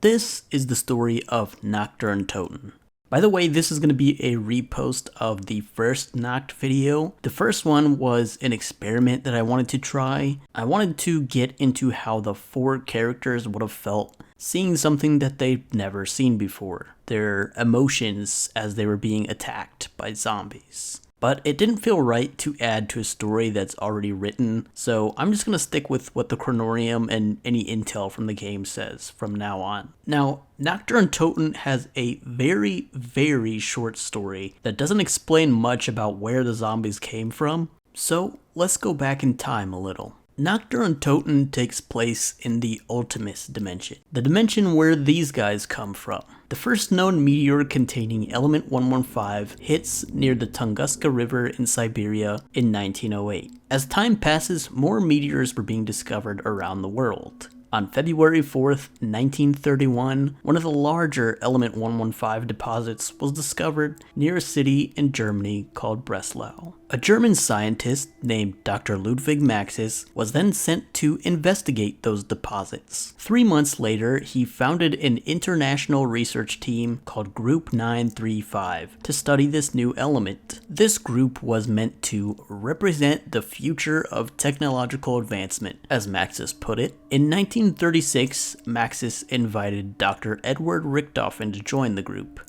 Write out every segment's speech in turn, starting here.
This is the story of Nacht und Untoten. By the way, this is going to be a repost of the first Nacht video. The first one was an experiment that I wanted to try. I wanted to get into how the four characters would have felt seeing something that they'd never seen before. Their emotions as they were being attacked by zombies. But it didn't feel right to add to a story that's already written, so I'm just going to stick with what the chronorium and any intel from the game says from now on. Now, Nacht und Untoten has a very, very short story that doesn't explain much about where the zombies came from, so let's go back in time a little. Nacht und Untoten takes place in the Ultimus dimension, the dimension where these guys come from. The first known meteor containing element 115 hits near the Tunguska River in Siberia in 1908. As time passes, more meteors were being discovered around the world. On February 4th, 1931, one of the larger element 115 deposits was discovered near a city in Germany called Breslau. A German scientist named Dr. Ludwig Maxis was then sent to investigate those deposits. 3 months later, he founded an international research team called Group 935 to study this new element. This group was meant to represent the future of technological advancement, as Maxis put it. In 1936, Maxis invited Dr. Edward Richthofen to join the group,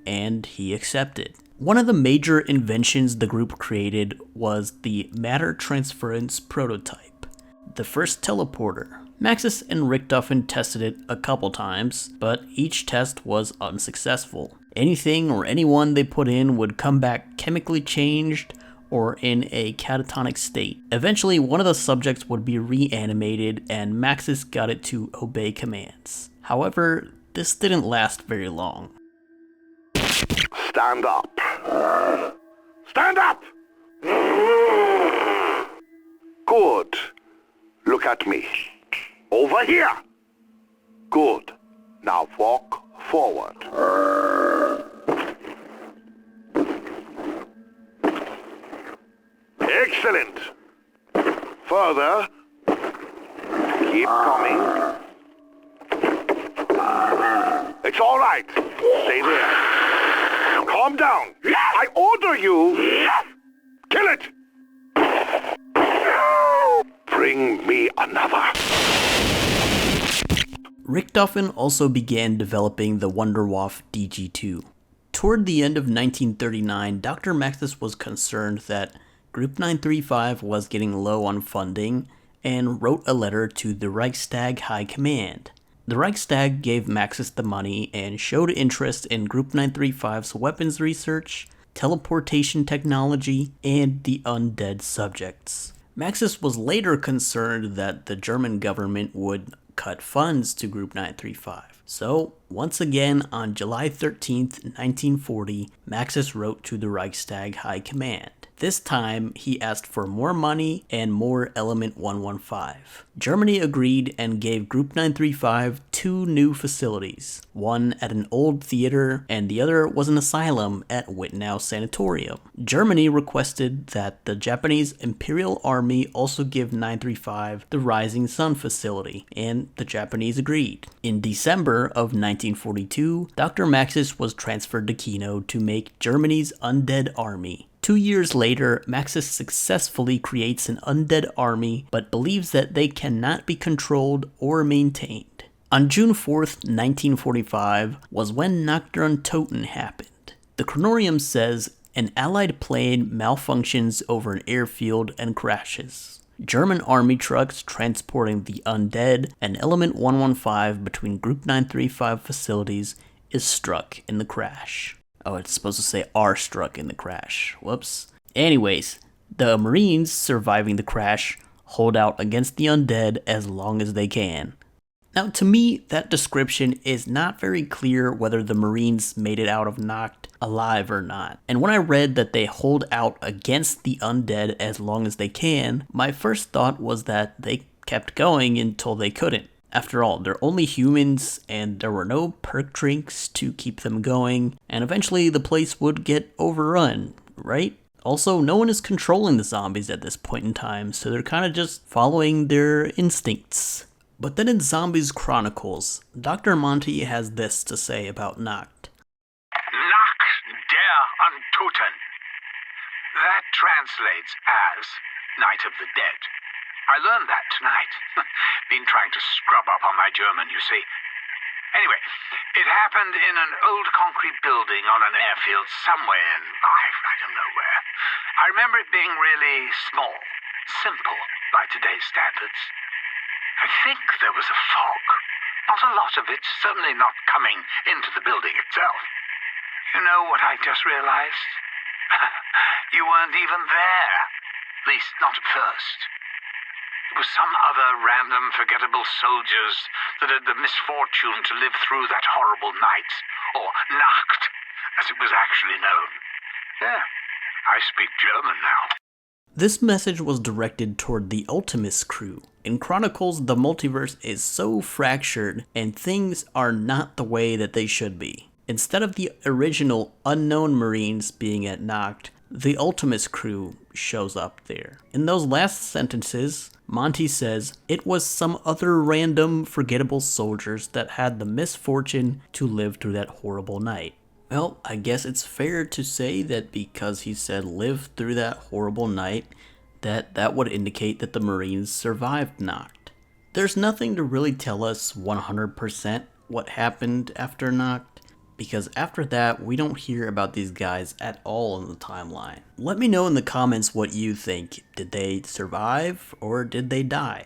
and he accepted. One of the major inventions the group created was the matter transference prototype, the first teleporter. Maxis and Richthofen tested it a couple times, but each test was unsuccessful. Anything or anyone they put in would come back chemically changed or in a catatonic state. Eventually, one of the subjects would be reanimated and Maxis got it to obey commands. However, this didn't last very long. Stand up. Stand up! Good. Look at me. Over here. Good. Now walk forward. Excellent. Further. Keep coming. It's all right. Stay there. Calm down. I order you. Kill it. Bring me another. Richthofen also began developing the Wunderwaffe DG2. Toward the end of 1939, Dr. Maxis was concerned that Group 935 was getting low on funding and wrote a letter to the Reichstag High Command. The Reichstag gave Maxis the money and showed interest in Group 935's weapons research, teleportation technology, and the undead subjects. Maxis was later concerned that the German government would cut funds to Group 935. So, once again, on July 13th, 1940, Maxis wrote to the Reichstag High Command. This time, he asked for more money and more Element 115. Germany agreed and gave Group 935 two new facilities, one at an old theater and the other was an asylum at Wittenau Sanatorium. Germany requested that the Japanese Imperial Army also give 935 the Rising Sun facility, and the Japanese agreed. In December of 1942, Dr. Maxis was transferred to Kino to make Germany's undead army. 2 years later, Maxis successfully creates an undead army, but believes that they cannot be controlled or maintained. On June 4th, 1945, was when Nacht und Untoten happened. The chronorium says an Allied plane malfunctions over an airfield and crashes. German army trucks transporting the undead and Element 115 between Group 935 facilities is struck in the crash. Oh, it's supposed to say are struck in the crash. Whoops. Anyways, the Marines surviving the crash hold out against the undead as long as they can. Now, to me, that description is not very clear whether the Marines made it out of Nacht alive or not. And when I read that they hold out against the undead as long as they can, my first thought was that they kept going until they couldn't. After all, they're only humans, and there were no perk drinks to keep them going, and eventually the place would get overrun, right? Also, no one is controlling the zombies at this point in time, so they're kind of just following their instincts. But then in Zombies Chronicles, Dr. Monty has this to say about Nacht. Nacht der Untoten. That translates as Night of the Dead. I learned that tonight. Been trying to scrub up on my German, you see. Anyway, it happened in an old concrete building on an airfield somewhere in, I don't know where. I remember it being really small, simple by today's standards. I think there was a fog. Not a lot of it, certainly not coming into the building itself. You know what I just realized? You weren't even there. At least not at first. It was some other random, forgettable soldiers that had the misfortune to live through that horrible night, or Nacht, as it was actually known. Yeah, I speak German now. This message was directed toward the Ultimus crew. In Chronicles, the multiverse is so fractured and things are not the way that they should be. Instead of the original unknown Marines being at Nacht, the Ultimus crew shows up there. In those last sentences, Monty says it was some other random, forgettable soldiers that had the misfortune to live through that horrible night. Well, I guess it's fair to say that because he said live through that horrible night, that would indicate that the Marines survived Nacht. There's nothing to really tell us 100% what happened after Nacht, because after that, we don't hear about these guys at all in the timeline. Let me know in the comments what you think. Did they survive or did they die?